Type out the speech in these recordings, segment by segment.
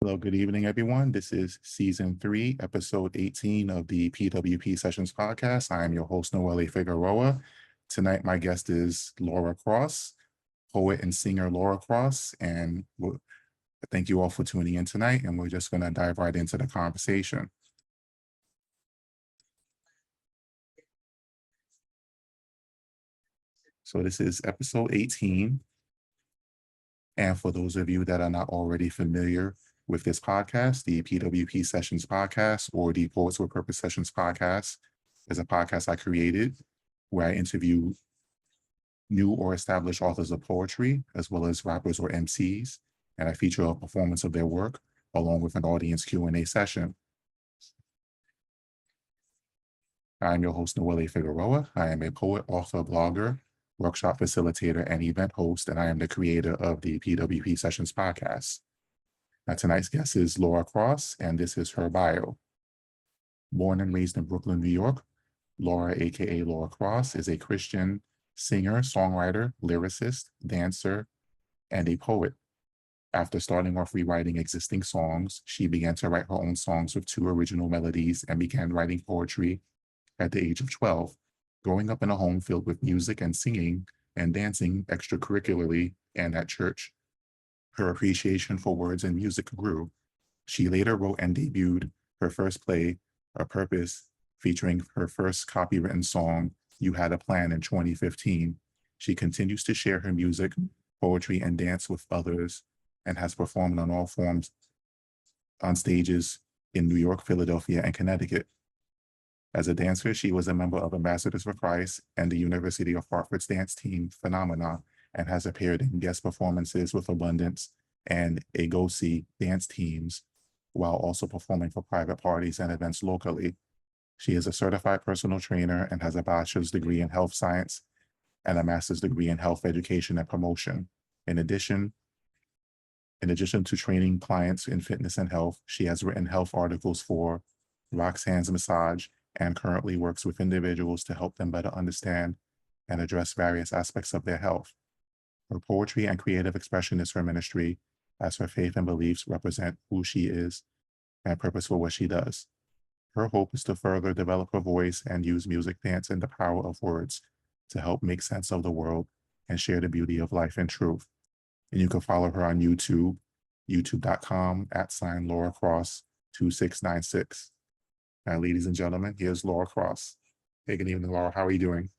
Hello, good evening, everyone. This is season 3, episode 18 of the P.W.P Sessions podcast. I am your host, Noelle Figueroa. Tonight, my guest is Laura Cross, poet and singer Laura Cross. And thank you all for tuning in tonight. And we're just going to dive right into the conversation. So this is episode 18. And for those of you that are not already familiar with this podcast, the P.W.P Sessions podcast, or the Poets with Purpose Sessions podcast, is a podcast I created where I interview new or established authors of poetry, as well as rappers or MCs, and I feature a performance of their work along with an audience Q&A session. I'm your host, Noelle Figueroa. I am a poet, author, blogger, workshop facilitator, and event host, and I am the creator of the P.W.P Sessions podcast. Now, tonight's guest is Laura Cross, and this is her bio. Born and raised in Brooklyn, New York, Laura, aka Laura Cross, is a Christian singer, songwriter, lyricist, dancer, and a poet. After starting off rewriting existing songs, she began to write her own songs with 2 original melodies and began writing poetry at the age of 12. Growing up in a home filled with music and singing and dancing extracurricularly and at church, her appreciation for words and music grew. She later wrote and debuted her first play, A Purpose, featuring her first copywritten song, You Had a Plan, in 2015. She continues to share her music, poetry, and dance with others, and has performed on all forms on stages in New York, Philadelphia, and Connecticut. As a dancer, she was a member of Ambassadors for Christ and the University of Hartford's dance team, Phenomena, and has appeared in guest performances with Abundance and Agosi dance teams, while also performing for private parties and events locally. She is a certified personal trainer and has a bachelor's degree in health science and a master's degree in health education and promotion. In addition to training clients in fitness and health, she has written health articles for Roxanne's Massage and currently works with individuals to help them better understand and address various aspects of their health. Her poetry and creative expression is her ministry, as her faith and beliefs represent who she is and purpose for what she does. Her hope is to further develop her voice and use music, dance, and the power of words to help make sense of the world and share the beauty of life and truth. And you can follow her on YouTube, youtube.com/Laura Cross 2696. Now, ladies and gentlemen, here's Laura Cross. Hey, good evening, Laura. How are you doing?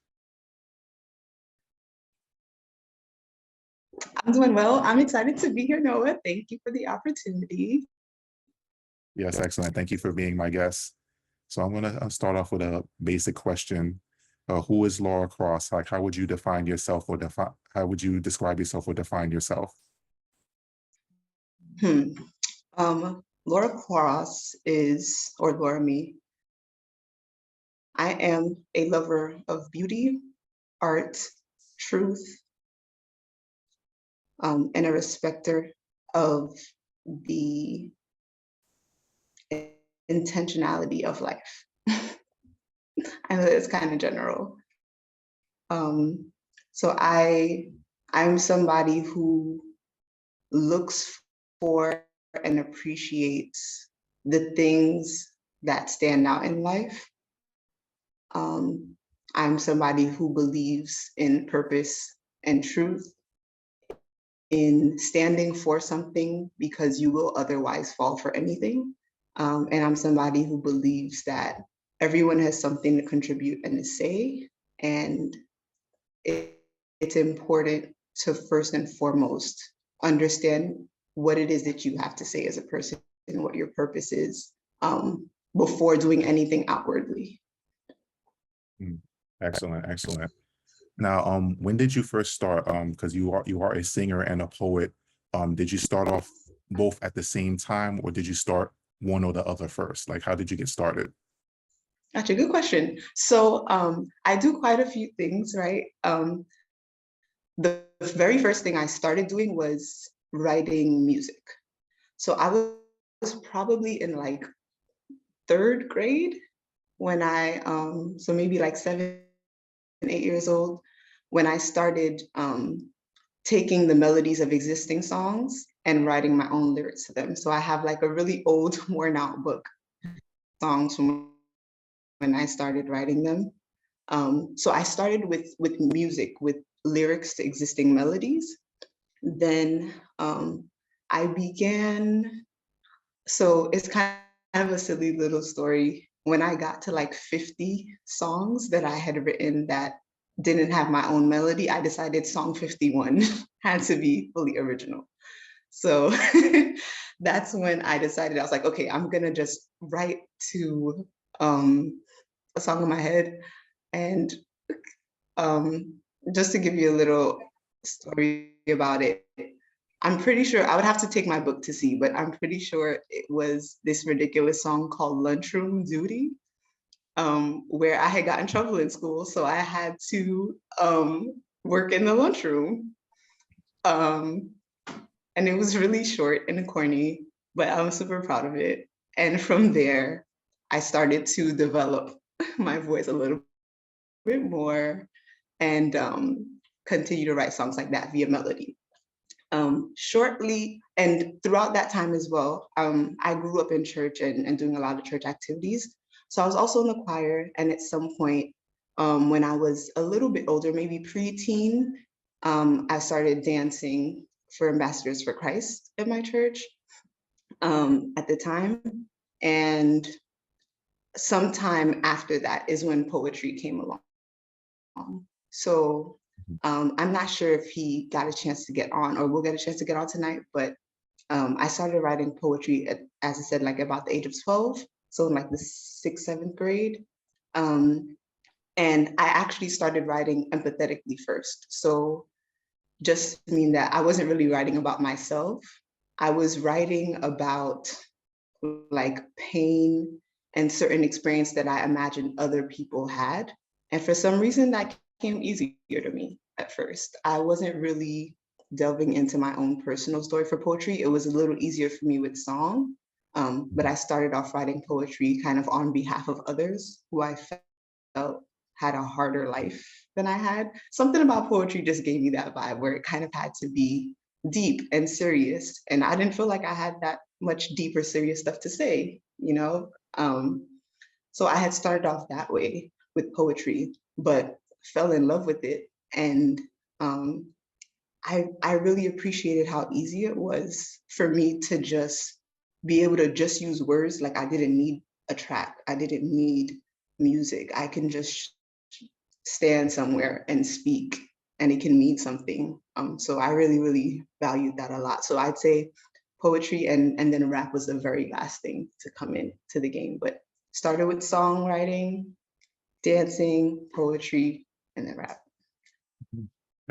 I'm doing well. I'm excited to be here, Noah. Thank you for the opportunity. Yes, excellent. Thank you for being my guest. So I'm going to start off with a basic question. Who is Laura Cross? Like, how would you define yourself, or how would you describe yourself or define yourself? Laura Cross is, or Laura me, I am a lover of beauty, art, truth, and a respecter of the intentionality of life. I know it's kind of general. So I'm somebody who looks for and appreciates the things that stand out in life. I'm somebody who believes in purpose and truth, in standing for something because you will otherwise fall for anything. And I'm somebody who believes that everyone has something to contribute and to say, and it's important to first and foremost understand what it is that you have to say as a person and what your purpose is before doing anything outwardly. Excellent, excellent. Now, when did you first start? Because you are a singer and a poet. Did you start off both at the same time, or did you start one or the other first? Like, how did you get started? That's a good question. So I do quite a few things, right? The very first thing I started doing was writing music. So I was probably in like 3rd grade when so maybe like 7, 8 years old, when I started taking the melodies of existing songs and writing my own lyrics to them. So I have like a really old, worn out book, songs from when I started writing them. So I started with music, with lyrics to existing melodies. Then I began, so it's kind of a silly little story. When I got to like 50 songs that I had written that didn't have my own melody, I decided song 51 had to be fully original. So that's when I decided, I was like, okay, I'm gonna just write to a song in my head. And um, just to give you a little story about it, I'm pretty sure I would have to take my book to see, but I'm pretty sure it was this ridiculous song called Lunchroom Duty, where I had got in trouble in school. So I had to work in the lunchroom. Um, and it was really short and corny, but I'm super proud of it. And from there, I started to develop my voice a little bit more and continue to write songs like that via melody. Shortly, and throughout that time as well, I grew up in church and doing a lot of church activities. So I was also in the choir, and at some point, when I was a little bit older, maybe preteen, I started dancing for Ambassadors for Christ at my church at the time. And sometime after that is when poetry came along. So I'm not sure if he got a chance to get on or will get a chance to get on tonight, but I started writing poetry at, as I said, like about the age of 12, so in like the 6th, 7th grade. And I actually started writing empathetically first. So just mean that I wasn't really writing about myself. I was writing about like pain and certain experience that I imagined other people had. And for some reason that came easier to me at first. I wasn't really delving into my own personal story for poetry. It was a little easier for me with song. But I started off writing poetry kind of on behalf of others who I felt had a harder life than I had. Something about poetry just gave me that vibe where it kind of had to be deep and serious. And I didn't feel like I had that much deeper, serious stuff to say, you know? So I had started off that way with poetry, but fell in love with it. And um, I really appreciated how easy it was for me to just be able to just use words. Like I didn't need a track. I didn't need music. I can just stand somewhere and speak and it can mean something. So I really, really valued that a lot. So I'd say poetry and then rap was the very last thing to come in to the game. But started with songwriting, dancing, poetry, and then rap.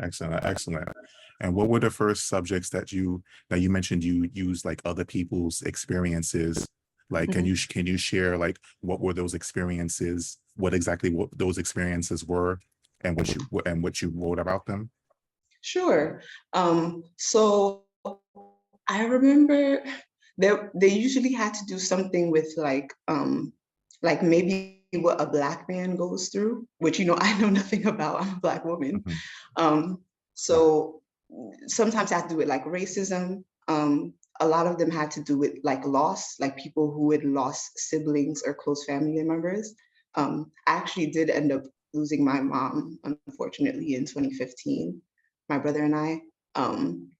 Excellent, excellent. And what were the first subjects that you mentioned you used like other people's experiences? Like, Mhm. can you share like what were those experiences? What exactly what those experiences were, and what you wrote about them? Sure. So I remember they usually had to do something with like maybe what a Black man goes through, which you know I know nothing about. I'm a Black woman. Mhm. Um, Right. so sometimes I had to do with like racism. A lot of them had to do with like loss, like people who had lost siblings or close family members. I actually did end up losing my mom, unfortunately, in 2015, my brother and I. Um,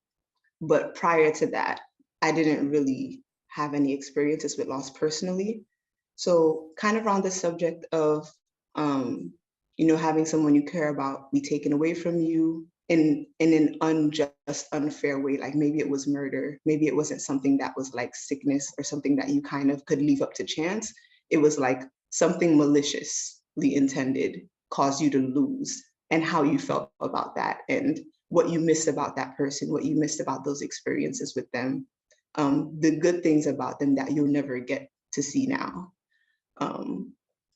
but prior to that, I didn't really have any experiences with loss personally. So kind of around the subject of, um, you know, having someone you care about be taken away from you in an unjust, unfair way. Like maybe it was murder, maybe it wasn't something that was like sickness or something that you kind of could leave up to chance. It was like something maliciously intended caused you to lose and how you felt about that and what you missed about that person, what you missed about those experiences with them, the good things about them that you'll never get to see now. Um,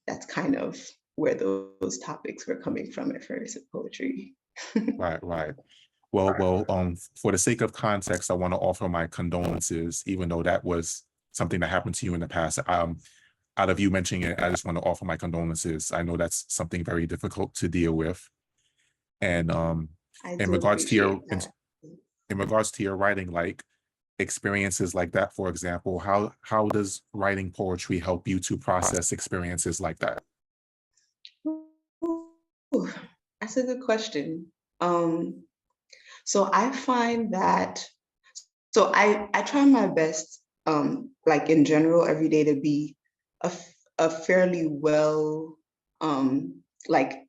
that's kind of where those topics were coming from at first with poetry. Right, right. For the sake of context, I want to offer my condolences, even though that was something that happened to you in the past. Out of you mentioning it, I just want to offer my condolences. I know that's something very difficult to deal with. And I in do regards to appreciate that. in regards to your writing, like experiences like that, for example? How does writing poetry help you to process experiences like that? Ooh, that's a good question. Um, so I find that I try my best, like in general, every day to be a fairly well, like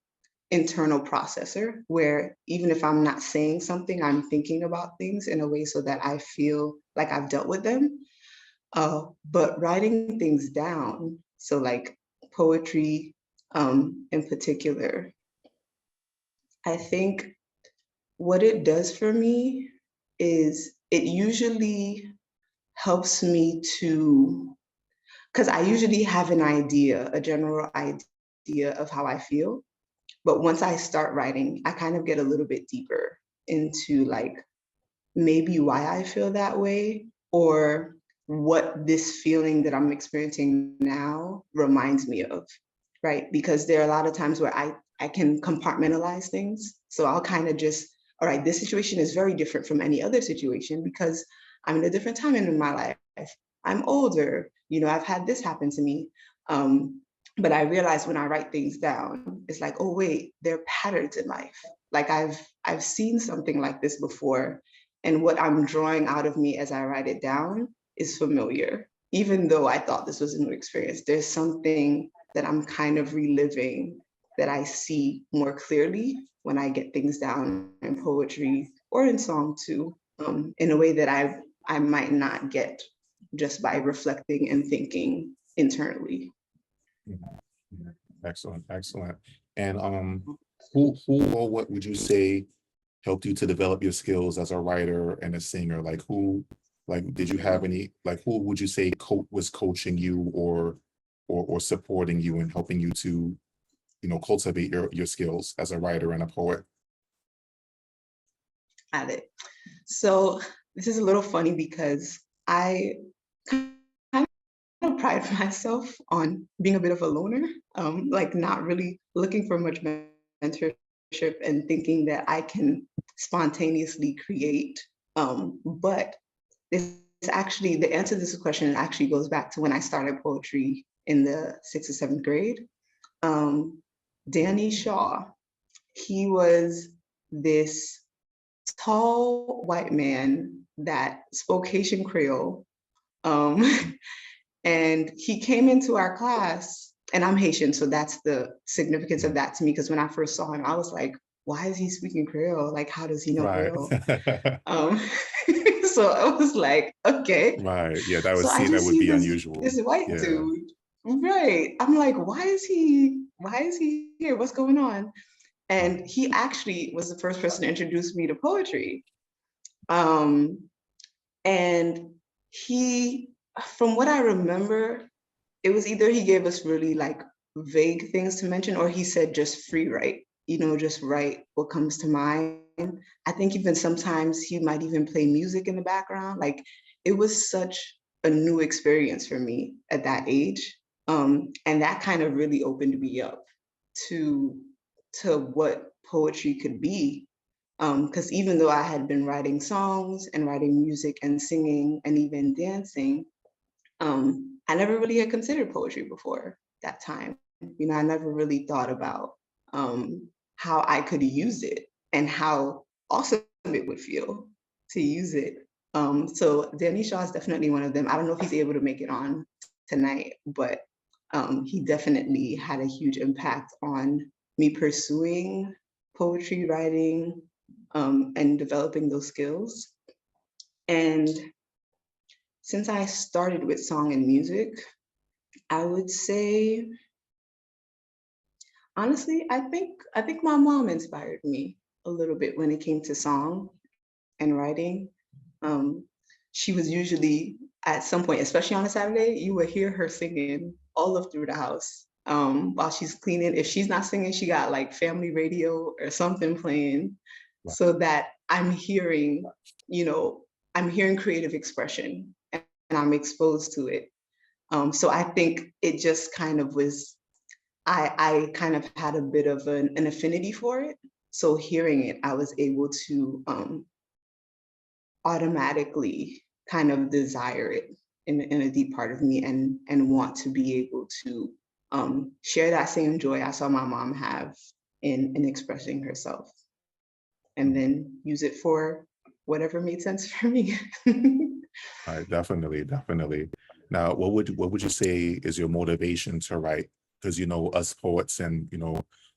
internal processor, where even if I'm not saying something, I'm thinking about things in a way so that I feel like I've dealt with them. But writing things down, so like poetry, in particular, I think what it does for me is it usually helps me to, because I usually have an idea, a general idea of how I feel. But once I start writing, I kind of get a little bit deeper into like maybe why I feel that way or what this feeling that I'm experiencing now reminds me of, right? Because there are a lot of times where I can compartmentalize things. So I'll kind of just, all right, this situation is very different from any other situation because I'm in a different time in my life. I'm older, I've had this happen to me. But I realize when I write things down, it's like, oh wait, there are patterns in life. Like I've seen something like this before, and what I'm drawing out of me as I write it down is familiar. Even though I thought this was a new experience, there's something that I'm kind of reliving that I see more clearly when I get things down in poetry or in song too, in a way that I might not get just by reflecting and thinking internally. Mhm. Mhm. Excellent, excellent. And who or what would you say helped you to develop your skills as a writer and a singer? Like who, like did you have any, like who would you say was coaching you or supporting you and helping you to, cultivate your skills as a writer and a poet? At it. So this is a little funny because I kind of pride myself on being a bit of a loner, like not really looking for much mentorship and thinking that I can spontaneously create. But this actually, the answer to this question actually goes back to when I started poetry in the 6th or 7th grade. Um, Danny Shaw, he was this tall white man that spoke Haitian Creole. Um, and he came into our class, and I'm Haitian, so that's the significance of that to me. Because when I first saw him, I was like, why is he speaking Creole? Like, how does he know Right. Creole? Um, so I was like, okay. Right. Yeah, So I that just would see be this unusual. white Yeah. dude. Right. I'm like, why is he here? What's going on? Right. And he actually was the first person to introduce me to poetry. Um, and he, from what I remember, it was either he gave us really like vague things to mention or he said just free write, just write what comes to mind. I think even sometimes he might even play music in the background. Like it was such a new experience for me at that age. And that kind of really opened me up to what poetry could be. Because even though I had been writing songs and writing music and singing and even dancing, I never really had considered poetry before that time. I never really thought about how I could use it and how awesome it would feel to use it. So Danny Shaw is definitely one of them. I don't know if he's able to make it on tonight, but he definitely had a huge impact on me pursuing poetry writing and developing those skills. And since I started with song and music, I would say, honestly, I think my mom inspired me a little bit when it came to song and writing. Um, she was usually at some point, especially on a Saturday, you would hear her singing all up through the house while she's cleaning. If she's not singing, she got like family radio or something playing, Right. so that you know, I'm hearing creative expression and I'm exposed to it. So I think it just kind of was, I kind of had a bit of an affinity for it. So hearing it, I was able to automatically kind of desire it in a deep part of me, and want to be able to share that same joy I saw my mom have in expressing herself, and then use it for whatever made sense for me. All right, definitely, definitely. Now, what would you say is your motivation to write? Because us poets and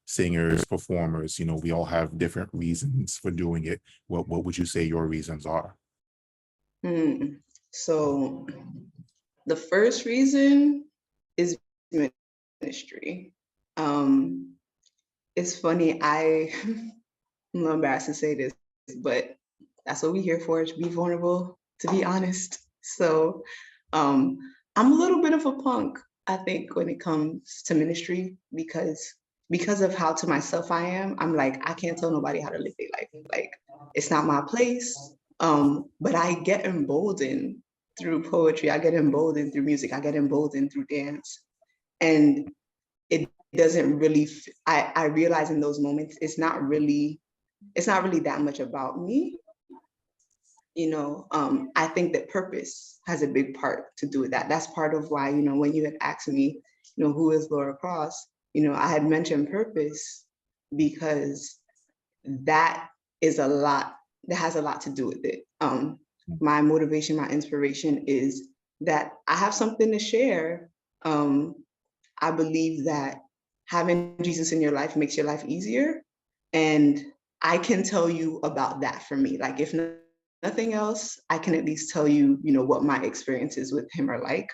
singers, performers, we all have different reasons for doing it. What would you say your reasons are? Hmm. So the first reason is ministry. Um, it's funny, I'm not embarrassed to say this, but that's what we're here for, to be vulnerable, to be honest. So um, I'm a little bit of a punk, I think, when it comes to ministry, because of how to myself I am. I'm like, I can't tell nobody how to live their life. Like, it's not my place. But I get emboldened through poetry. I get emboldened through music. I get emboldened through dance. And it doesn't really, I realize in those moments, it's not really that much about me. I think that purpose has a big part to do with that. That's part of why, when you had asked me, who is Laura Cross, I had mentioned purpose, because that is a lot, that has a lot to do with it. My motivation, my inspiration is that I have something to share. Um, I believe that having Jesus in your life makes your life easier. And I can tell you about that for me. Like, if nothing else, I can at least tell you, what my experiences with him are like.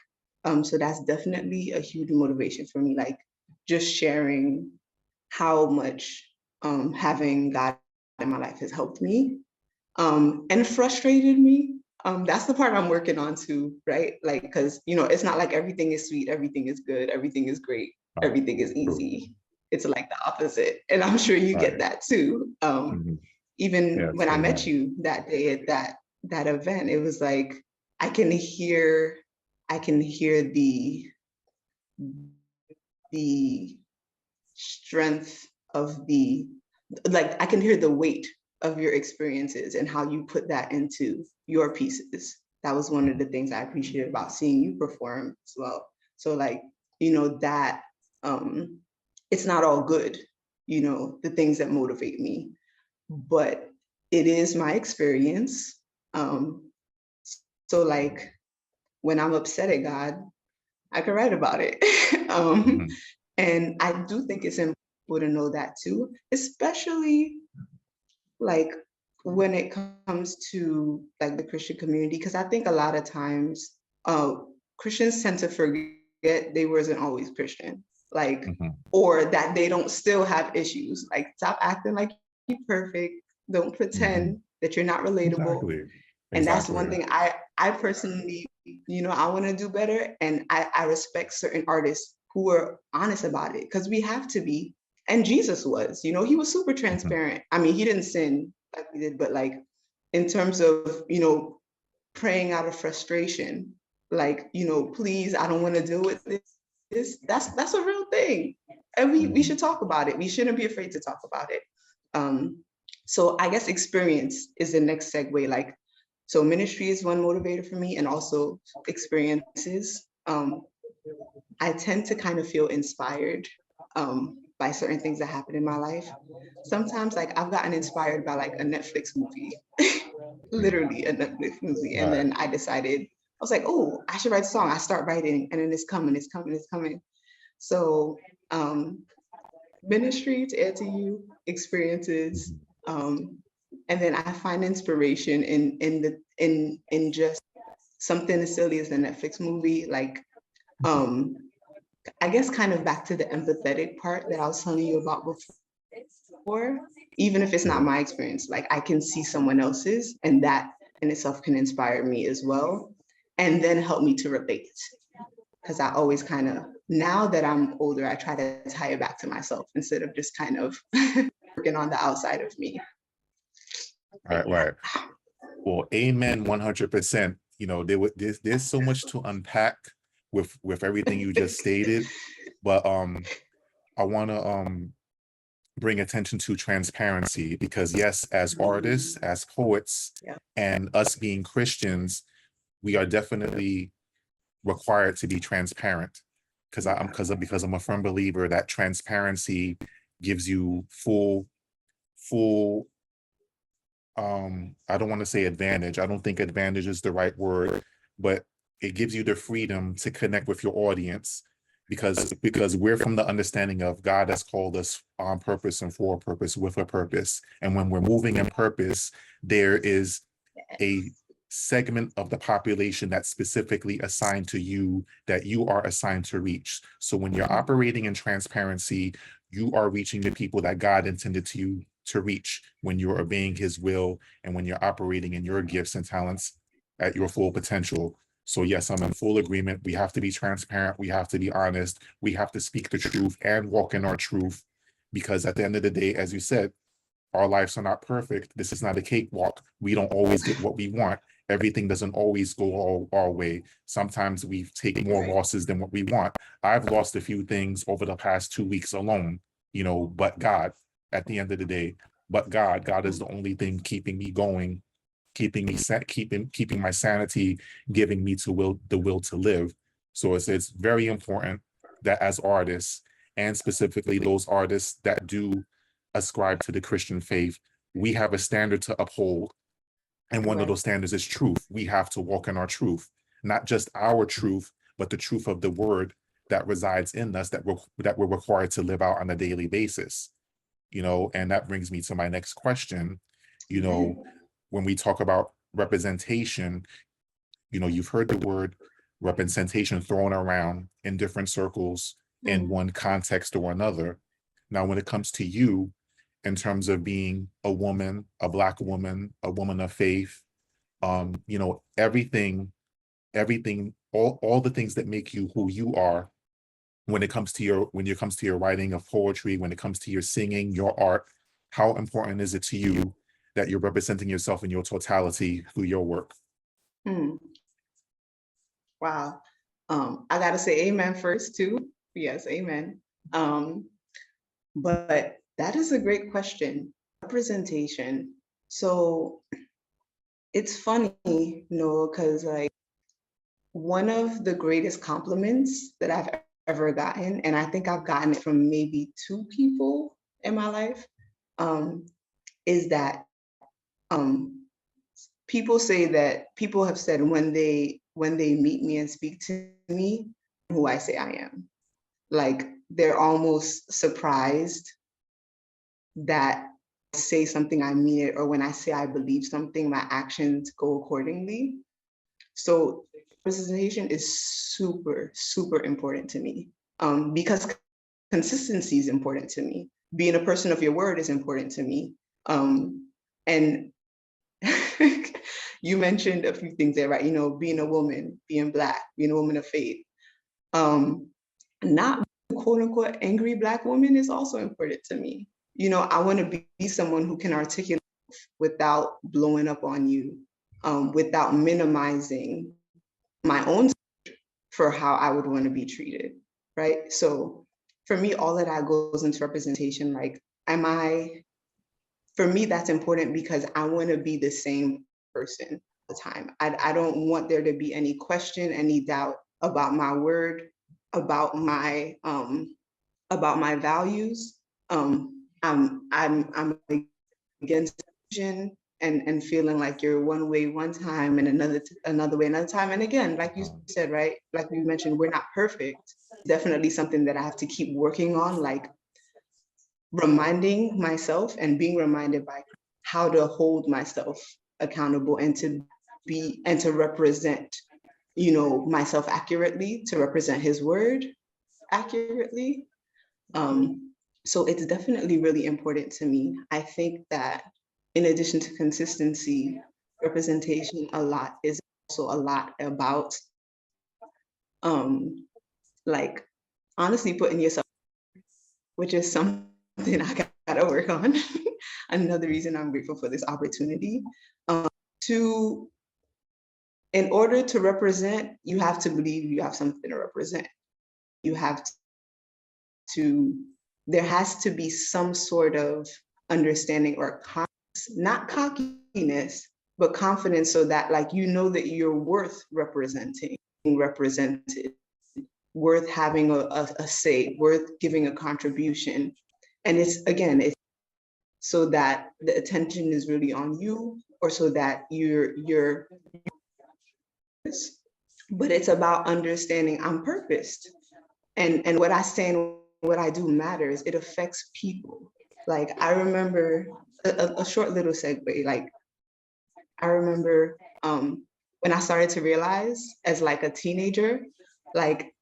So that's definitely a huge motivation for me. Like, just sharing how much having God in my life has helped me, and frustrated me. That's the part I'm working on too, right? Like, because it's not like everything is sweet, everything is good, everything is great, Right. everything is True. easy. It's like the opposite, and I'm sure you get Right. that too. Mhm. Even Yes. when I met Amen. you that day at that event, it was like I can hear, I can hear the strength of the, like, I can hear the weight of your experiences and how you put that into your pieces. That was one of the things I appreciated about seeing you perform as well. So, like, that um it's not all good, the things that motivate me, but it is my experience. So, like, when I'm upset at God, I can write about it. Mhm. And I do think it's important to know that too, especially like when it comes to like the Christian community, because I think a lot of times uh, Christians tend to forget they wasn't always Christian, like, Mhm. or that they don't still have issues. Like, stop acting like you're perfect. Don't Mhm. pretend that you're not relatable. Exactly. And that's Exactly. one thing I personally, I want to do better, and I respect certain artists who are honest about it, because we have to be. And Jesus was, he was super Mhm. transparent. I mean, he didn't sin like we did, but like in terms of, praying out of frustration, like, please, I don't want to deal with this. That's a real thing. And we Mhm. should talk about it. We shouldn't be afraid to talk about it. Um, so I guess experience is the next segue. Like, so ministry is one motivator for me, and also experiences. I tend to kind of feel inspired by certain things that happen in my life. Sometimes, like, I've gotten inspired by like a Netflix movie, Mhm. literally a Netflix movie, and Right. then I decided, I was like, oh, I should write a song. I start writing, and then it's coming, it's coming, it's coming. So, um, ministry, to add to you, experiences, Mhm. um, and then I find inspiration in just something as silly as a Netflix movie, like, um, I guess kind of back to the empathetic part that I was telling you about before. Even if it's not Yeah. my experience, like, I can see someone else's, and that in itself can inspire me as well, and then help me to relate. Because I always kind of, now that I'm older, I try to tie it back to myself instead of just kind of working on the outside of me. But Right. yeah. Right. Well, amen, 100%. There's so much to unpack with everything you just stated, but I want to bring attention to transparency, because yes, as artists, Mhm. as poets, Yeah. and us being Christians, we are definitely required to be transparent, because I'm a firm believer that transparency gives you full I don't want to say advantage. I don't think advantage is the right word, but it gives you the freedom to connect with your audience, because we're from the understanding of God has called us on purpose and for a purpose with a purpose. And when we're moving in purpose, there is a segment of the population that's specifically assigned to you, that you are assigned to reach. So when you're operating in transparency, you are reaching the people that God intended to reach when you're obeying his will and when you're operating in your gifts and talents at your full potential. So yes, I'm in full agreement. We have to be transparent. We have to be honest. We have to speak the truth and walk in our truth, because at the end of the day, as you said, our lives are not perfect. This is not a cakewalk. We don't always get what we want. Everything doesn't always go all our way. Sometimes we take more losses than what we want. I've lost a few things over the past 2 weeks alone, but God, at the end of the day, but God is the only thing keeping me going, keeping me keeping my sanity, giving me the will to live. So it's very important that as artists, and specifically those artists that do ascribe to the Christian faith, we have a standard to uphold. And one of those standards is truth. We have to walk in our truth, not just our truth, but the truth of the word that resides in us, that we're required to live out on a daily basis. And that brings me to my next question. When we talk about representation, you've heard the word representation thrown around in different circles in one context or another. Now, when it comes to you, in terms of being a woman, a Black woman, a woman of faith, everything, all the things that make you who you are, when it comes to your writing of poetry, when it comes to your singing, your art, how important is it to you that you're representing yourself in your totality through your work? Hmm. Wow. I gotta say amen first too. Yes, amen. But that is a great question. Representation. So it's funny, because like one of the greatest compliments that I've ever gotten, and I think I've gotten it from maybe two people in my life, is that people have said when they meet me and speak to me, who I say I am. Like they're almost surprised that I say something, I mean it, or when I say I believe something, my actions go accordingly. So representation is super, super important to me, because consistency is important to me. Being a person of your word is important to me. And you mentioned a few things there, right? Being a woman, being Black, being a woman of faith. Not quote unquote angry Black woman is also important to me. I want to be someone who can articulate without blowing up on you, without minimizing my own for how I would want to be treated, right? So for me, all of that goes into representation. Like, for me, that's important because I want to be the same person all the time. I don't want there to be any question, any doubt about my word, about my values. I'm against vision and feeling like you're one way one time and another way another time. And again, like you said, right? Like you mentioned, we're not perfect. Definitely something that I have to keep working on, like reminding myself and being reminded by how to hold myself accountable and to represent, myself accurately, to represent his word accurately. So it's definitely really important to me. I think that in addition to consistency, representation is also a lot about like honestly putting yourself, which is something I gotta work on. Another reason I'm grateful for this opportunity. To In order to represent, you have to believe you have something to represent. You have to There has to be some sort of understanding or not cockiness, but confidence so that like you know that you're worth represented, worth having a say, worth giving a contribution. And it's so that the attention is really on you, or so that you're but it's about understanding I'm purposed. And what I say and what I do matters. It affects people. Like I remember a short little segue, like I remember when I started to realize as like a teenager, like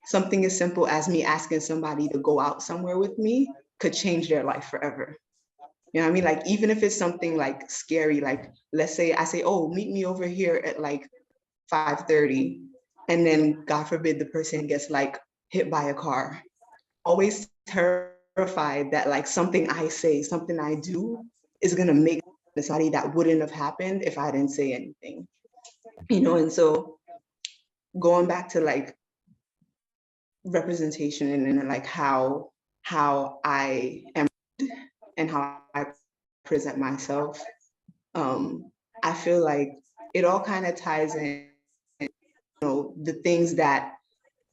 something as simple as me asking somebody to go out somewhere with me could change their life forever. You know what I mean? Like, even if it's something like scary, like let's say I say, oh, meet me over here at like 5:30. And then God forbid the person gets like hit by a car. Always terrified that like something I say, something I do is gonna make somebody that wouldn't have happened if I didn't say anything. You know, and so going back to like representation and like how I am and how I present myself, I feel like it all kind of ties in, you know, the things that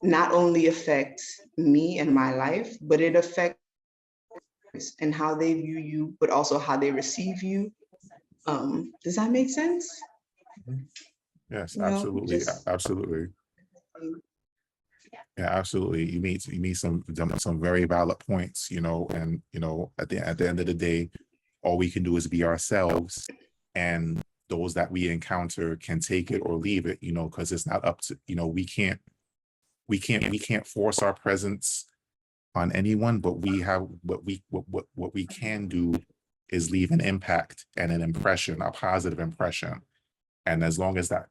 not only affect me and my life, but it affects and how they view you, but also how they receive you. Does that make sense? Yes, You know, absolutely, just absolutely. Yeah, absolutely. You made some very valid points, and at the end of the day, all we can do is be ourselves, and those that we encounter can take it or leave it, because it's not up to, we can't force our presence on anyone, but we have what we can do is leave an impact and an impression, a positive impression. And as long as that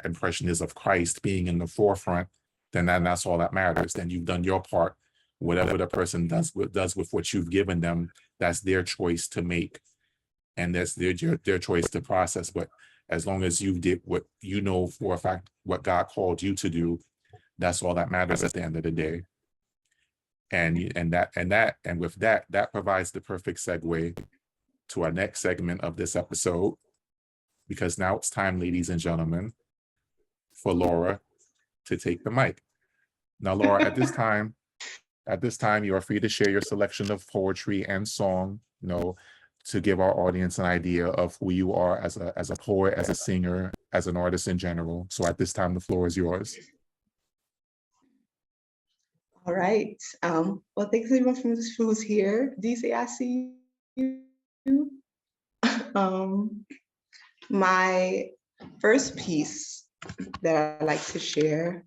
impression is of Christ being in the forefront, then that's all that matters. Then you've done your part. Whatever the person does with what you've given them, that's their choice to make, and that's their choice to process. But as long as you did what you know for a fact, what God called you to do, that's all that matters at the end of the day. And with that provides the perfect segue to our next segment of this episode, because now it's time, ladies and gentlemen, for Laura to take the mic. Now, Laura, at this time, you are free to share your selection of poetry and song, to give our audience an idea of who you are as a poet, as a singer, as an artist in general. So at this time, the floor is yours. all right. Well, thanks everyone who's here. DC, I see you. Um, my first piece that I like to share,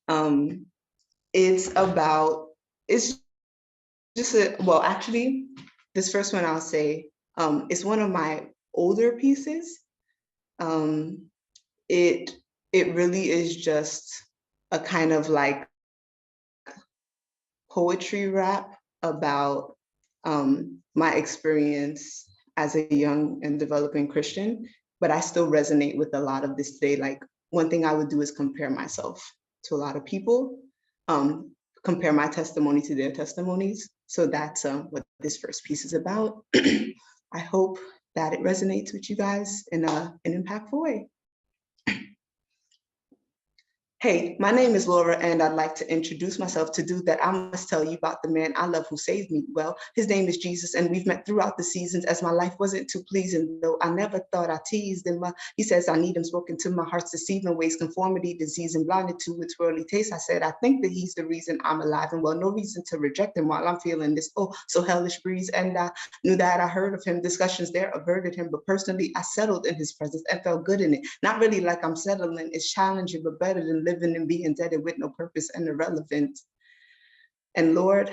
um, it's just well, actually, this first one I'll say, it's one of my older pieces. Um, it it really is just a kind of like poetry rap about my experience as a young and developing Christian, but I still resonate with a lot of this today. Like, one thing I would do is compare myself to a lot of people, um, compare my testimony to their testimonies. So that's what this first piece is about. I hope that it resonates with you guys in an impactful way. Hey, my name is Laura, and I'd like to introduce myself to do that. I must tell you about the man I love who saved me. Well, his name is Jesus, and we've met throughout the seasons as my life wasn't too pleasing, though I never thought I teased him. He says I need him spoken to my heart's deceiving ways, conformity, disease, and blinded to its worldly taste. I said, I think that he's the reason I'm alive, and well, no reason to reject him while I'm feeling this, oh, so hellish breeze. And I knew that I heard of him, discussions there averted him, but personally, I settled in his presence and felt good in it. Not really like I'm settling, it's challenging, but better than living and being indebted with no purpose and irrelevant. And Lord,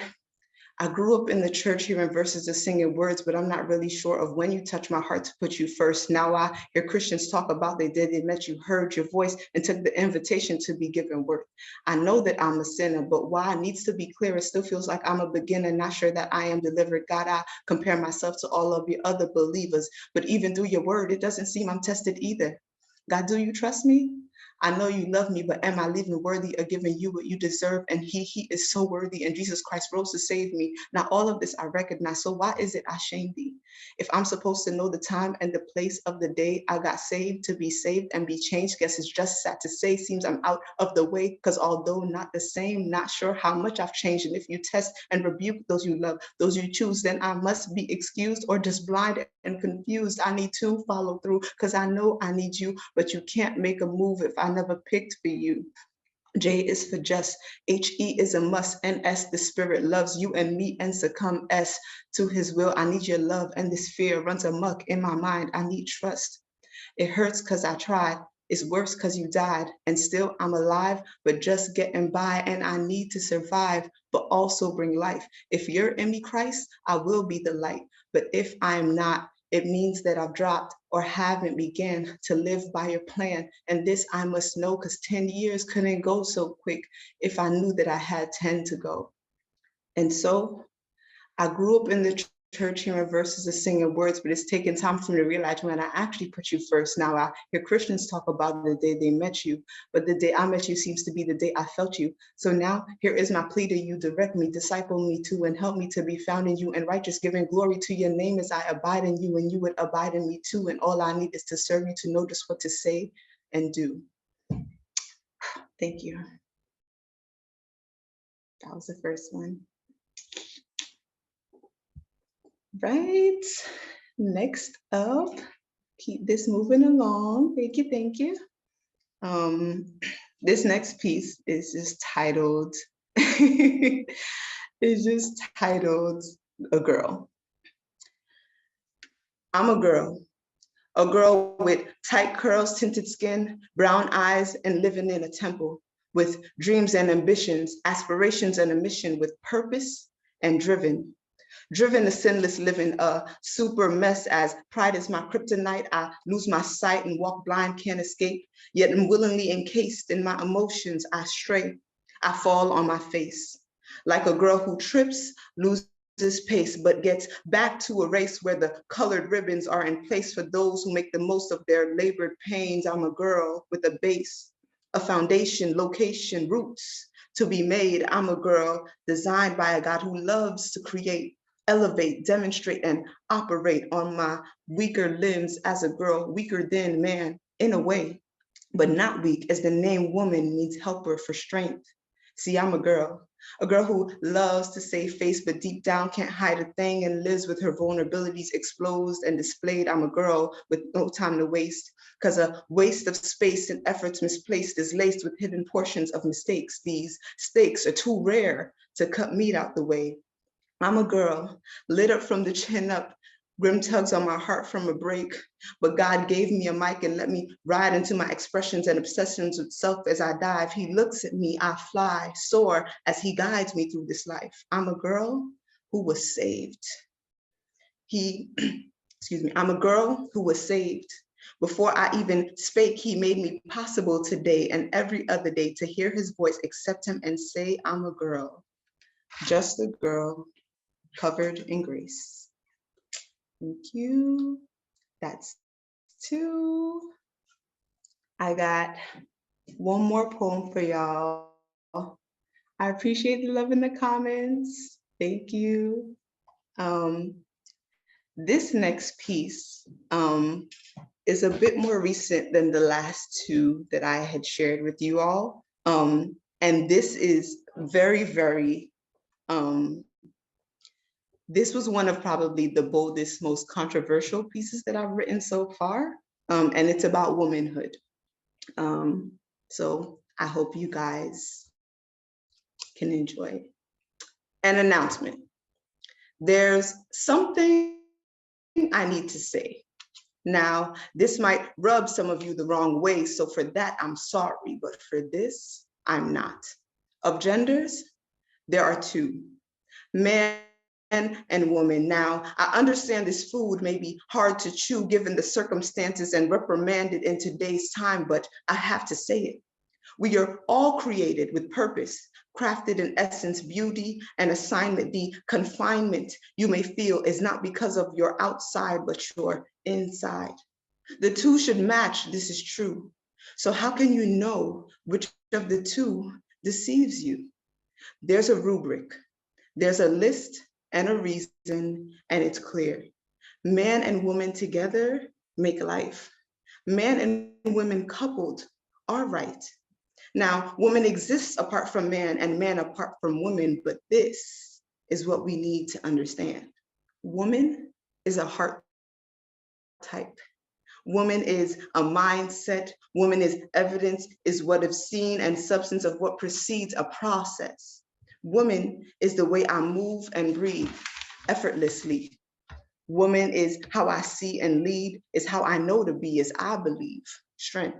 I grew up in the church hearing verses of singing words, but I'm not really sure of when you touch my heart to put you first. Now I hear Christians talk about they did, they met you, heard your voice, and took the invitation to be given worth. I know that I'm a sinner, but why it needs to be clear, it still feels like I'm a beginner, not sure that I am delivered. God, I compare myself to all of your other believers, but even through your word, it doesn't seem I'm tested either. God, do you trust me? I know you love me, but am I living worthy of giving you what you deserve? And he is so worthy, and Jesus Christ rose to save me. Now all of this I recognize, so why is it I shame thee? If I'm supposed to know the time and the place of the day I got saved to be saved and be changed, guess it's just sad to say, seems I'm out of the way, because although not the same, not sure how much I've changed. And if you test and rebuke those you love, those you choose, then I must be excused or just blind and confused. I need to follow through, because I know I need you, but you can't make a move if I never picked for you. J is for just, H-E is a must, N-S, the spirit loves you and me, and succumb S to his will. I need your love, and this fear runs amok in my mind. I need trust. It hurts because I tried. It's worse because you died, and still I'm alive, but just getting by, and I need to survive, but also bring life. If you're in me, Christ, I will be the light. But if I am not, it means that I've dropped or haven't began to live by your plan. And this I must know, because 10 years couldn't go so quick if I knew that I had 10 to go. And so I grew up in the church hearing verses and singing words, but it's taken time for me to realize when I actually put you first. Now I hear Christians talk about the day they met you, but the day I met you seems to be the day I felt you. So now here is my plea to you: direct me, disciple me too, and help me to be found in you and righteous, giving glory to your name as I abide in you and you would abide in me too. And all I need is to serve you, to know just what to say and do. Thank you. That was the first one. Right, next up, keep this moving along. Thank you, thank you. This next piece is just titled, it's just titled A Girl. I'm a girl with tight curls, tinted skin, brown eyes, and living in a temple, with dreams and ambitions, aspirations and a mission, with purpose and driven to sinless living, a super mess. As pride is my kryptonite, I lose my sight and walk blind, can't escape, yet am willingly encased in my emotions. I stray, I fall on my face, like a girl who trips, loses pace, but gets back to a race where the colored ribbons are in place for those who make the most of their labored pains. I'm a girl with a base, a foundation, location, roots to be made. I'm a girl designed by a God who loves to create, elevate, demonstrate, and operate on my weaker limbs as a girl, weaker than man in a way, but not weak, as the name woman means helper for strength. See, I'm a girl who loves to save face, but deep down can't hide a thing and lives with her vulnerabilities exposed and displayed. I'm a girl with no time to waste, because a waste of space and efforts misplaced is laced with hidden portions of mistakes. These stakes are too rare to cut meat out the way. I'm a girl, lit up from the chin up, grim tugs on my heart from a break, but God gave me a mic and let me ride into my expressions and obsessions with self as I dive. He looks at me, I fly, soar as he guides me through this life. I'm a girl who was saved. I'm a girl who was saved. Before I even spake, he made me possible today and every other day to hear his voice, accept him, and say, I'm a girl, just a girl, covered in grace. Thank you. That's 2. I got one more poem for y'all. I appreciate the love in the comments. Thank you. This next piece is a bit more recent than the last 2 that I had shared with you all. And this is very, very this was one of probably the boldest, most controversial pieces that I've written so far, and it's about womanhood. So I hope you guys can enjoy. An announcement. There's something I need to say. Now, this might rub some of you the wrong way, so for that, I'm sorry, but for this, I'm not. Of genders, there are 2. Man and woman. Now, I understand this food may be hard to chew given the circumstances and reprimanded in today's time, but I have to say it. We are all created with purpose, crafted in essence, beauty, and assignment. The confinement you may feel is not because of your outside, but your inside. The 2 should match, this is true. So how can you know which of the two deceives you? There's a rubric, there's a list and a reason, and it's clear. Man and woman together make life. Man and woman coupled are right. Now, woman exists apart from man and man apart from woman, but this is what we need to understand. Woman is a heart type. Woman is a mindset. Woman is evidence, is what is seen and substance of what precedes a process. Woman is the way I move and breathe effortlessly. Woman is how I see and lead, is how I know to be, is I believe, strength.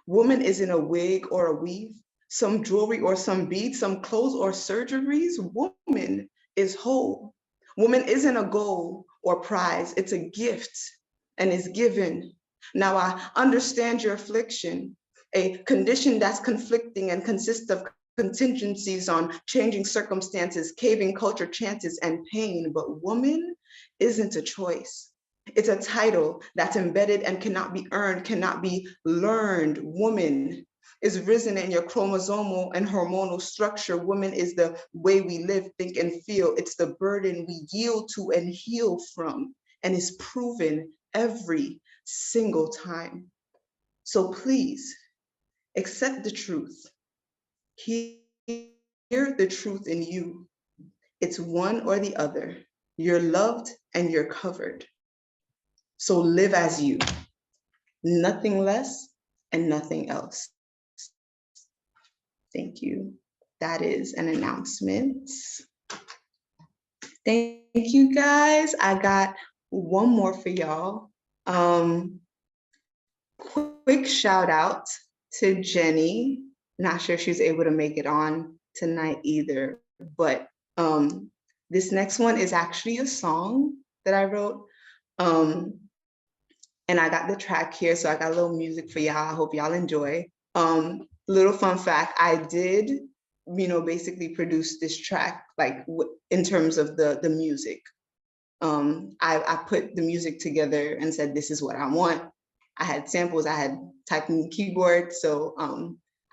Woman isn't a wig or a weave, some jewelry or some beads, some clothes or surgeries. Woman is whole. Woman isn't a goal or prize, it's a gift and is given. Now I understand your affliction, a condition that's conflicting and consists of contingencies on changing circumstances, caving culture chances and pain, but woman isn't a choice. It's a title that's embedded and cannot be earned, cannot be learned. Woman is risen in your chromosomal and hormonal structure. Woman is the way we live, think, and feel. It's the burden we yield to and heal from, and is proven every single time. So please accept the truth. Hear the truth in you. It's one or the other. You're loved and you're covered. So live as you, nothing less and nothing else. Thank you. That is an announcement. Thank you guys. I got one more for y'all. Quick shout out to Jenny. Not sure if she's able to make it on tonight either, but this next one is actually a song that I wrote. And I got the track here, so I got a little music for y'all. I hope y'all enjoy. Little fun fact, I did, basically produce this track, like in terms of the music. I put the music together and said, this is what I want. I had samples, I had typed in the keyboard. So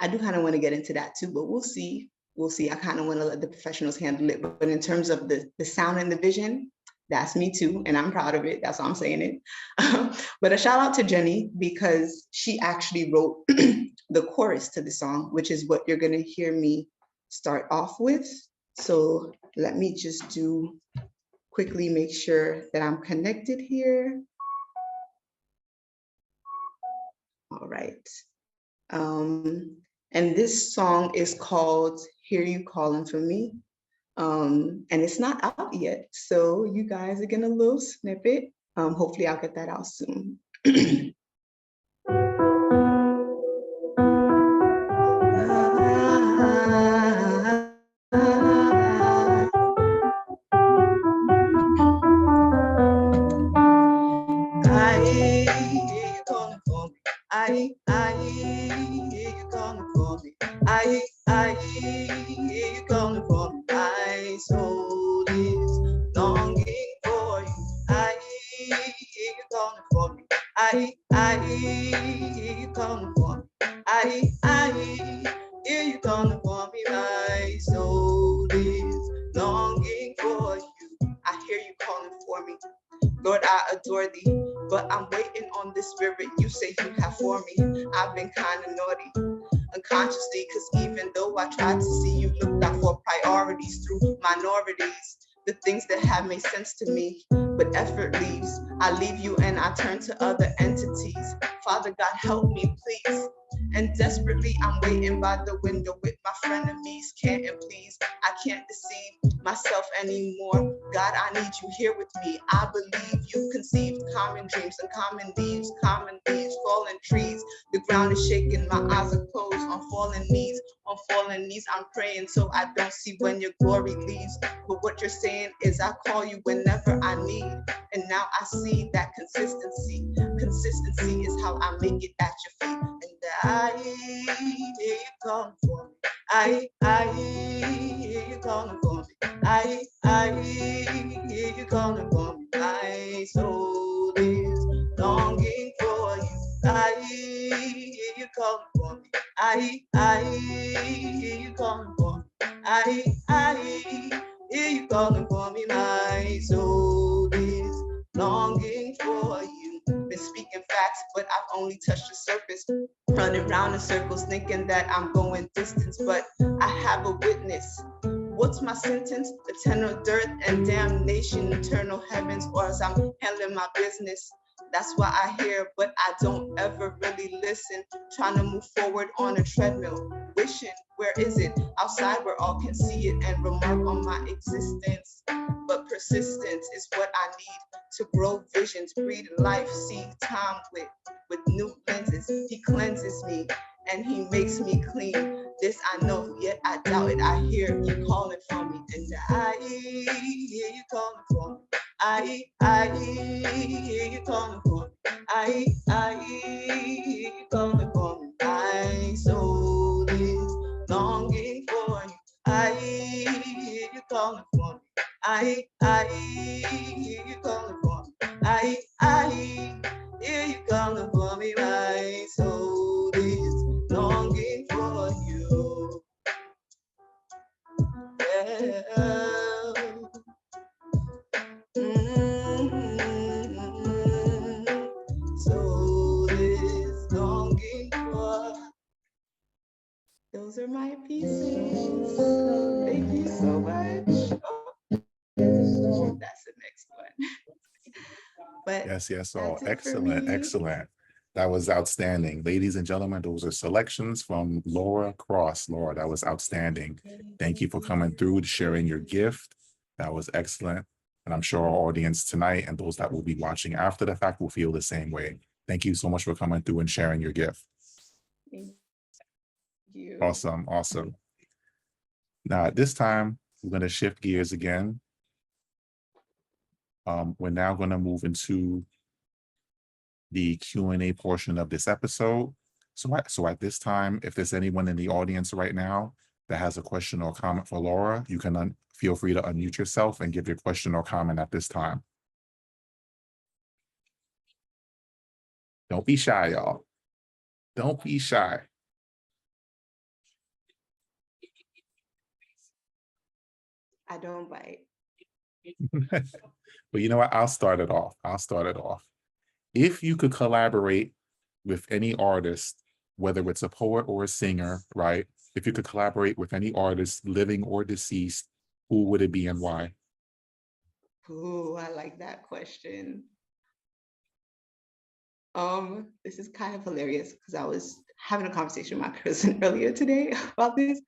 I do kind of want to get into that too, but we'll see. We'll see. I kind of want to let the professionals handle it. But in terms of the sound and the vision, that's me too. And I'm proud of it. That's why I'm saying it. But a shout out to Jenny, because she actually wrote the chorus to the song, which is what you're going to hear me start off with. So let me just quickly make sure that I'm connected here. All right. And this song is called Hear You Calling for Me. And it's not out yet. So you guys are getting a little snippet. Hopefully I'll get that out soon. I hear you calling for me. I hear you calling for me. My soul is longing for you. I hear you calling for me. I hear you calling for me. I hear you calling for me. My soul is longing for you. I hear you calling for me. Lord, I adore thee, but I'm waiting on the spirit you say you have for me. I've been kind of naughty, unconsciously, because even though I tried to see you, looked out for priorities through minorities, the things that have made sense to me, but effort leaves. I leave you and I turn to other entities. Father God, help me, please. And desperately, I'm waiting by the window with my frenemies. Can't and please, I can't deceive myself anymore. God, I need you here with me. I believe you conceived common dreams and common leaves, fallen trees. The ground is shaking, my eyes are closed on fallen knees. On fallen knees, I'm praying so I don't see when your glory leaves. But what you're saying is I call you whenever I need. And now I see that consistency. Consistency is how I make it at your feet. And I hear you calling for me. I hear you calling for me. I hear you calling for me. My soul is longing for you. I hear you calling hear you calling for me. I hear you calling for me. My soul is longing for you. Been speaking facts, but I've only touched the surface. Running round in circles, thinking that I'm going distance, but I have a witness. What's my sentence? Eternal dirt and damnation, eternal heavens, or as I'm handling my business. That's why I hear, but I don't ever really listen. Trying to move forward on a treadmill, wishing, where is it? Outside where all can see it and remark on my existence. But persistence is what I need to grow visions, breathe life, see time with new lenses. He cleanses me and he makes me clean. This I know, yet I doubt it. I hear you calling for me, and I hear you calling for me. I hear you calling for me. I hear you calling for me. My soul is longing for you. I hear you calling for me. I hear you calling for me. I hear you calling for me. My soul is longing for you. Yeah. Soul is longing for. Those are my pieces. Thank you so much. Oh, that's the next one. But Yes, that's oh, it for excellent, me. excellent. That was outstanding. Ladies and gentlemen, those are selections from Laura Cross. Laura, that was outstanding. Thank you for coming through to sharing your gift. That was excellent. And I'm sure our audience tonight and those that will be watching after the fact will feel the same way. Thank you so much for coming through and sharing your gift. Thank you. Awesome, awesome. Now, at this time, we're going to shift gears again. We're now going to move into the Q&A portion of this episode. So at this time, if there's anyone in the audience right now that has a question or comment for Laura, you can feel free to unmute yourself and give your question or comment at this time. Don't be shy, y'all. Don't be shy. I don't bite. But you know what? I'll start it off. If you could collaborate with any artist, whether it's a poet or a singer, right? If you could collaborate with any artist, living or deceased, who would it be and why? Ooh, I like that question. This is kind of hilarious because I was having a conversation with my cousin earlier today about this.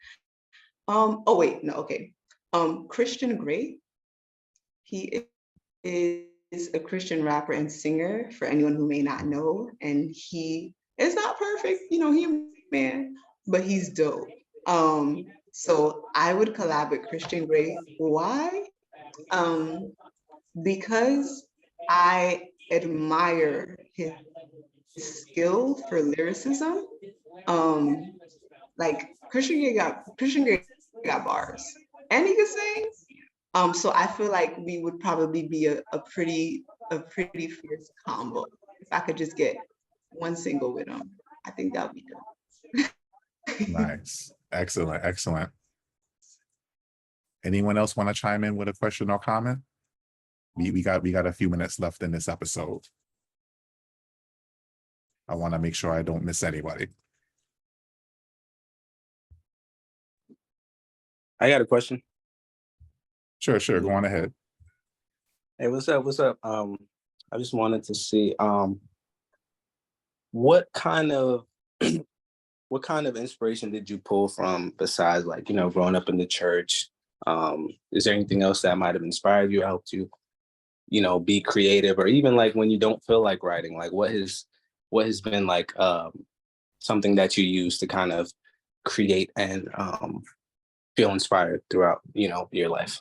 Oh wait, no, okay. Christian Grey. He is a Christian rapper and singer for anyone who may not know, and he is not perfect, he's a man, but he's dope. So I would collab with Christian Grey. Why? Because I admire his skill for lyricism. Like Christian Grey got bars, and he can sing. So I feel like we would probably be a pretty fierce combo if I could just get one single with him. I think that would be dope. Nice. Excellent. Excellent. Anyone else want to chime in with a question or comment? We got a few minutes left in this episode. I want to make sure I don't miss anybody. I got a question. Sure. Go on ahead. Hey, what's up? I just wanted to see what kind of inspiration did you pull from besides growing up in the church? Is there anything else that might have inspired you, helped you, be creative, or even like when you don't feel like writing, like what has been like something that you use to kind of create and feel inspired throughout, your life?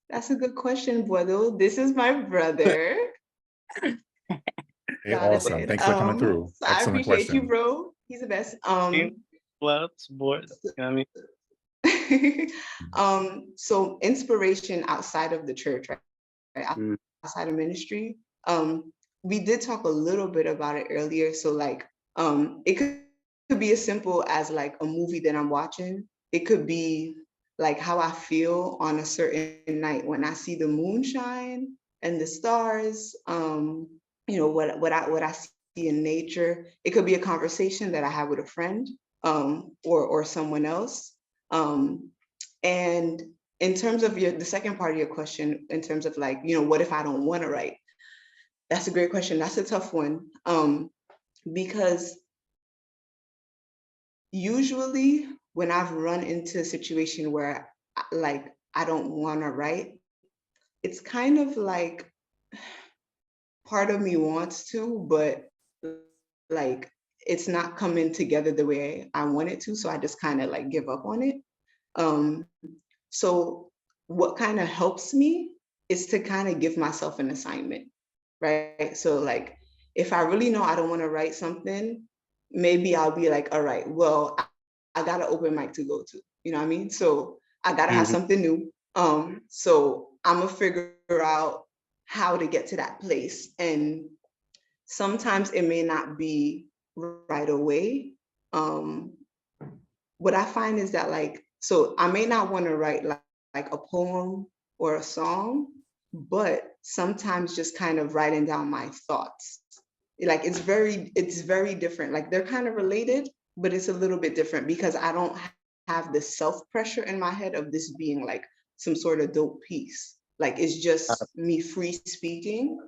That's a good question, Bodo. This is my brother. Hey, awesome. Thanks for coming through. So I Excellent appreciate question. you, bro. He's the best. Love, support, you know what I mean? So inspiration outside of the church, right? Outside of ministry. We did talk a little bit about it earlier. So like, it could could be as simple as like a movie that I'm watching. It could be like how I feel on a certain night when I see the moon shine and the stars. What I see in nature. It could be a conversation that I have with a friend, or someone else. And in terms of the second part of your question, in terms of like, what if I don't want to write? That's a great question. That's a tough one. Because usually when I've run into a situation where like I don't want to write, it's kind of like part of me wants to, but like it's not coming together the way I want it to. So I just kind of like give up on it. Um, so what kind of helps me is to kind of give myself an assignment, right? So like if I really know I don't want to write something, maybe I'll be like, all right, well, I got an open mic to go to. You know what I mean? So I gotta have Mhm. something new. So I'm gonna figure out how to get to that place. And sometimes it may not be right away. Um, what I find is that like, so I may not want to write like a poem or a song, but sometimes just kind of writing down my thoughts. Like it's very different. Like they're kind of related, but it's a little bit different because I don't have the self pressure in my head of this being like some sort of dope piece. Like it's just me free speaking,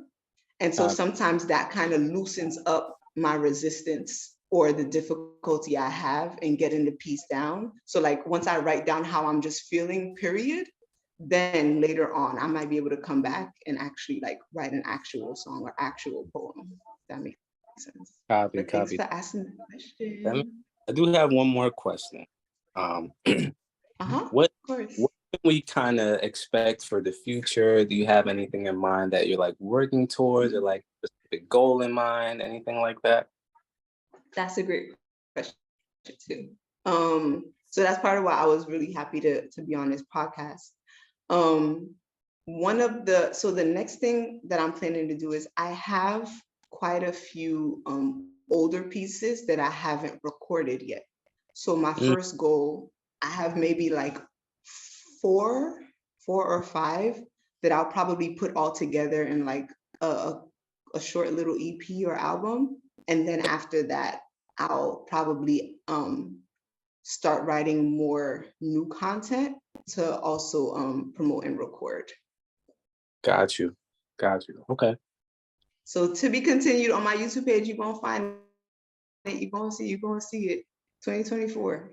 and so Uh, sometimes that kind of loosens up my resistance or the difficulty I have in getting the piece down. So like once I write down how I'm just feeling, period, then later on I might be able to come back and actually like write an actual song or actual poem. If that makes sense. copy, But thanks copy. for asking the Let me- question. I do have one more question. Um, Uh-huh, what of course. what can we kind of expect for the future? Do you have anything in mind that you're like working towards, or like a specific goal in mind? Anything like that? That's a great question too. So that's part of why I was really happy to be on this podcast. Um, so the next thing that I'm planning to do is I have quite a few older pieces that I haven't recorded yet. So my Mm, first goal, I have maybe like four, four or five that I'll probably put all together in like a short little EP or album. And then after that, I'll probably start writing more new content to also promote and record. got you, got you. Okay, So to be continued on my YouTube page, you're gonna find it, you're gonna see it. 2024.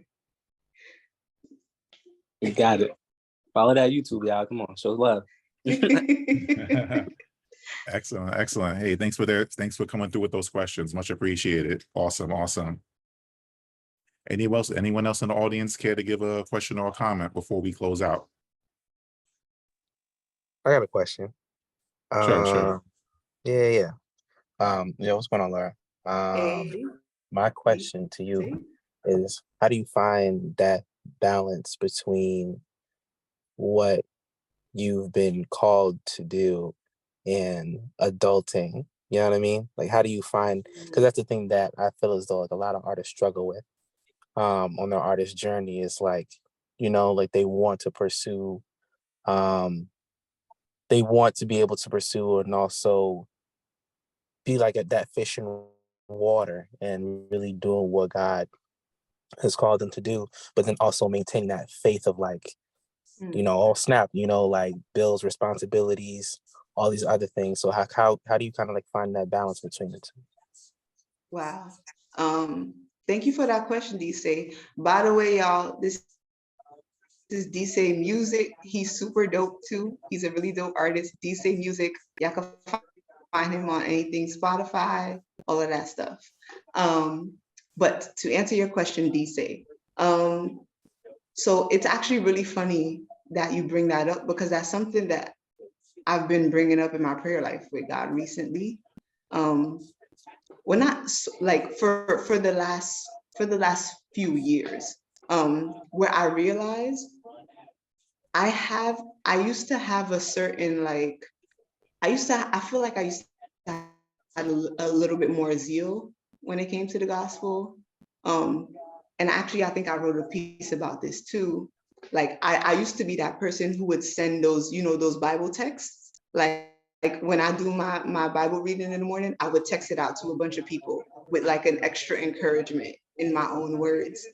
you got it. Follow that YouTube, y'all. Come on, show love. Excellent, excellent. Hey, thanks for coming through with those questions. Much appreciated. Awesome, awesome. Anyone else in the audience care to give a question or a comment before we close out? I got a question. Sure, sure. Yeah. Yeah, what's going on, Laura? Hey, My hey, question to you see? is, how do you find that balance between what you've been called to do and adulting? You know what I mean? Like, how do you find, because that's the thing that I feel as though like a lot of artists struggle with on their artist journey is like, like they want to pursue, um, they want to be able to pursue and also be like that fish in water and really doing what God has called them to do, but then also maintain that faith of like, Mm, oh snap, like bills, responsibilities, all these other things. So how do you kind of like find that balance between the two? wow. Thank you for that question, DC. By the way, y'all, this is DC Music. He's super dope too. He's a really dope artist. DC Music. Y'all can find him on anything, Spotify, all of that stuff. But to answer your question, DC, so it's actually really funny that you bring that up because that's something that I've been bringing up in my prayer life with God recently. Well, not like for the last few years, where I realized I used to have a certain like I feel like I used to have a little bit more zeal when it came to the gospel. And actually, I think I wrote a piece about this too. Like I used to be that person who would send those, those Bible texts. Like when I do my Bible reading in the morning, I would text it out to a bunch of people with like an extra encouragement in my own words.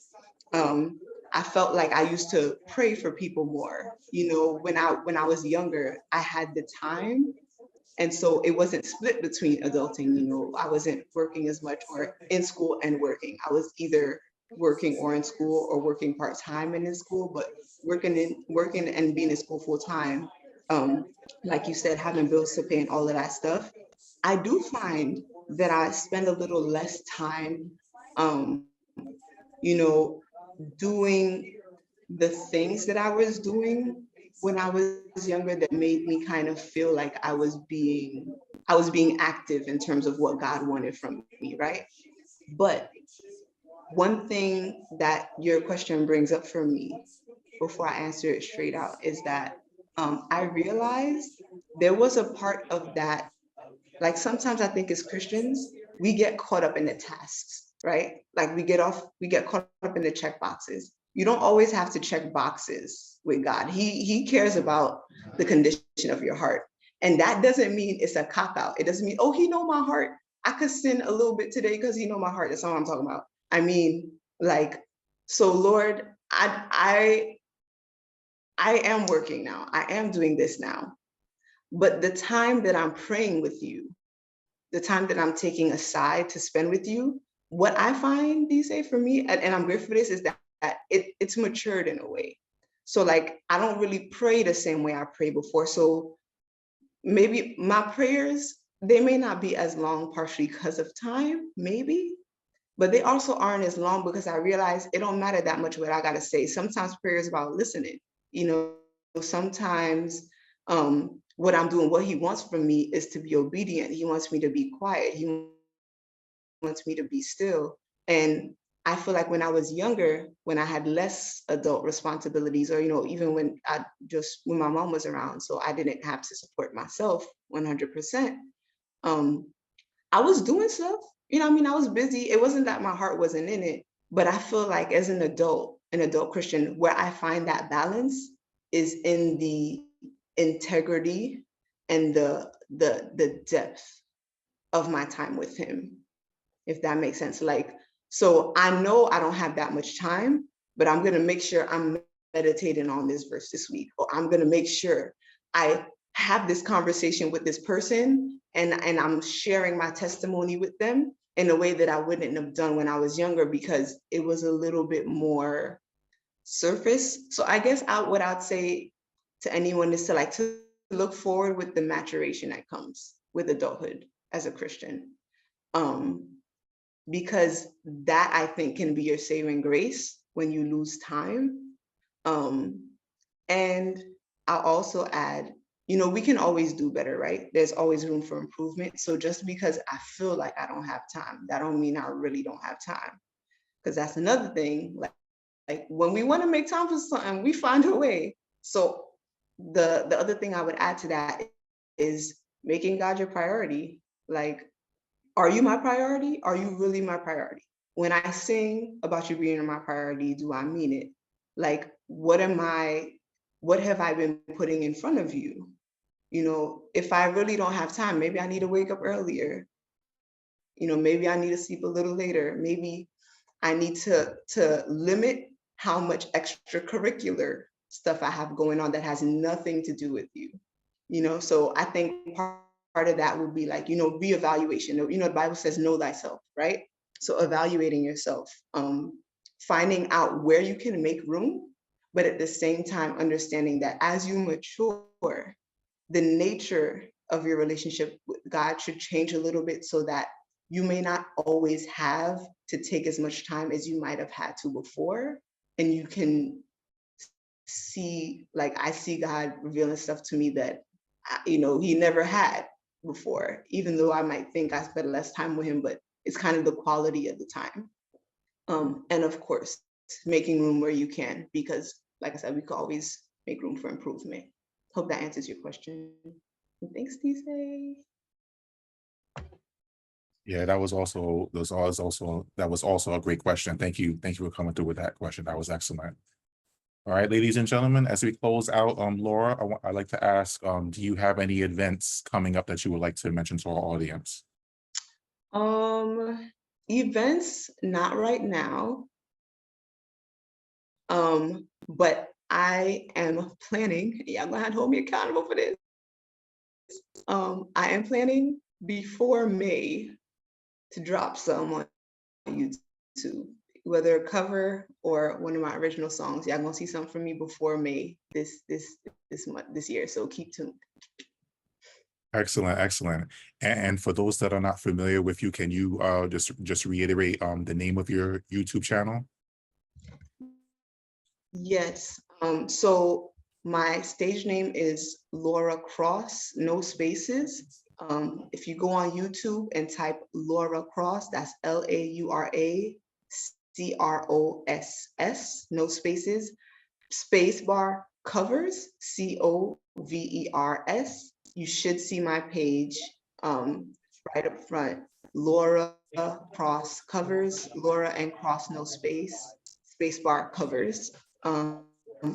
I felt like I used to pray for people more. When I was younger, I had the time, and so it wasn't split between adulting. I wasn't working as much or in school and working. I was either working or in school or working part-time and in school, but working and being in school full-time, like you said, having bills to pay and all of that stuff. I do find that I spend a little less time, um, you know, doing the things that I was doing when I was younger that made me kind of feel like I was being active in terms of what God wanted from me, right? But one thing that your question brings up for me before I answer it straight out is that I realized there was a part of that. Like sometimes I think as Christians, we get caught up in the tasks, right? Like we get caught up in the check boxes. You don't always have to check boxes with God. He cares about the condition of your heart. And that doesn't mean it's a cop out. It doesn't mean, oh, he know my heart. I could sin a little bit today because he know my heart. That's all I'm talking about. I mean, like, so Lord, I am working now. I am doing this now. But the time that I'm praying with you, the time that I'm taking aside to spend with you, what I find these days for me, and I'm grateful for this, is that it's matured in a way. So like I don't really pray the same way I prayed before. So maybe my prayers, they may not be as long partially because of time, maybe, but they also aren't as long because I realize it don't matter that much what I gotta say. Sometimes prayer is about listening. Sometimes what I'm doing, what he wants from me is to be obedient. He wants me to be quiet. He wants me to be still. And I feel like when I was younger, when I had less adult responsibilities, or even when my mom was around, so I didn't have to support myself 100%. I was doing stuff. I was busy. It wasn't that my heart wasn't in it, but I feel like as an adult Christian, where I find that balance is in the integrity and the depth of my time with him, if that makes sense. Like, so I know I don't have that much time, but I'm gonna make sure I'm meditating on this verse this week, or I'm gonna make sure I have this conversation with this person and I'm sharing my testimony with them in a way that I wouldn't have done when I was younger because it was a little bit more surface. So I guess what I'd say to anyone is to look forward with the maturation that comes with adulthood as a Christian. Because that I think can be your saving grace when you lose time. And I'll also add, we can always do better, right? There's always room for improvement. So just because I feel like I don't have time, that don't mean I really don't have time. Because that's another thing. Like when we want to make time for something, we find a way. So the other thing I would add to that is making God your priority. Like, are you my priority? Are you really my priority? When I sing about you being my priority, do I mean it? Like, what have I been putting in front of you? If I really don't have time, maybe I need to wake up earlier. Maybe I need to sleep a little later. Maybe I need to limit how much extracurricular stuff I have going on that has nothing to do with you. So I think part of that would be like, reevaluation. The Bible says know thyself, right? So evaluating yourself, finding out where you can make room, but at the same time understanding that as you mature, the nature of your relationship with God should change a little bit so that you may not always have to take as much time as you might have had to before. And you can see, like, I see God revealing stuff to me that, he never had before, even though I might think I spent less time with him, but it's kind of the quality of the time. And of course, making room where you can, because like I said, we can always make room for improvement. Hope that answers your question. Thanks, DJ. Yeah, that was also a great question. Thank you. Thank you for coming through with that question. That was excellent. All right, ladies and gentlemen, as we close out, Laura, I'd like to ask, do you have any events coming up that you would like to mention to our audience? Events, not right now. But I am planning, y'all gonna have to hold me accountable for this. I am planning before May to drop some on YouTube, whether a cover or one of my original songs. Y'all gonna see something from me before May this year. So keep tuned. Excellent, excellent. And for those that are not familiar with you, can you just reiterate the name of your YouTube channel? Yes. So my stage name is Laura Cross, no spaces. If you go on YouTube and type Laura Cross, that's LauraCross, no spaces, space bar covers, COVERS. You should see my page right up front. Laura Cross covers, Laura and Cross no space bar covers. And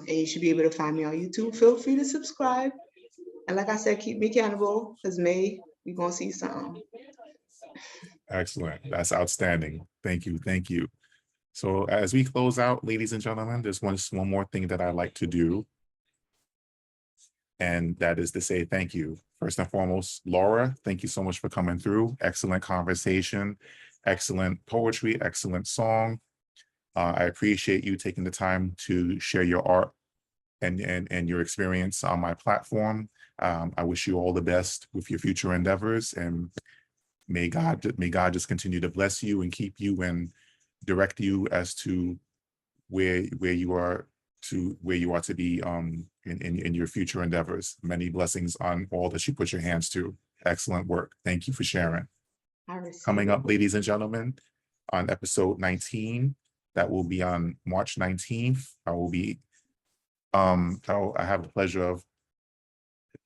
you should be able to find me on YouTube. Feel free to subscribe. And like I said, keep me accountable because May, we're gonna see something. Excellent. That's outstanding. Thank you. Thank you. So as we close out, ladies and gentlemen, there's one more thing that I like to do. And that is to say thank you. First and foremost, Laura, thank you so much for coming through. Excellent conversation, excellent poetry, excellent song. I appreciate you taking the time to share your art and your experience on my platform. I wish you all the best with your future endeavors, and may God just continue to bless you and keep you and direct you as to where you are to be in your future endeavors. Many blessings on all that you put your hands to. Excellent work. Thank you for sharing. Coming up, ladies and gentlemen, on episode 19, that will be on March 19th. I have the pleasure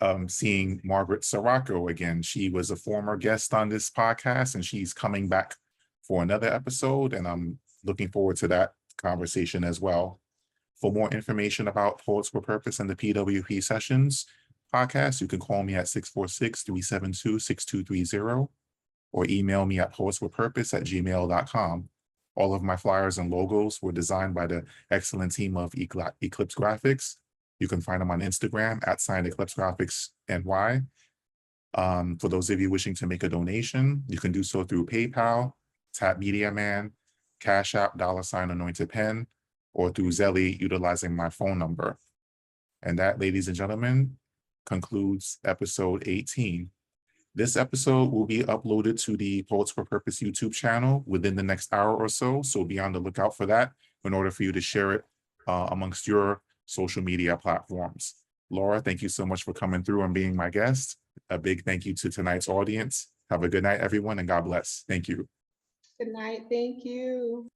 of seeing Margaret Sirocco again. She was a former guest on this podcast, and she's coming back for another episode, and I'm looking forward to that conversation as well. For more information about Poets with Purpose and the P.W.P sessions podcast, you can call me at 646-372-6230 or email me at poetswithpurpose@gmail.com. All of my flyers and logos were designed by the excellent team of Eclipse Graphics. You can find them on Instagram at @EclipseGraphicsNY. For those of you wishing to make a donation, you can do so through PayPal, Tap Media Man, Cash App, $Anointed Pen, or through Zelle utilizing my phone number. And that, ladies and gentlemen, concludes episode 18. This episode will be uploaded to the Poets for Purpose YouTube channel within the next hour or so. So be on the lookout for that in order for you to share it amongst your social media platforms. Laura, thank you so much for coming through and being my guest. A big thank you to tonight's audience. Have a good night, everyone, and God bless. Thank you. Good night. Thank you.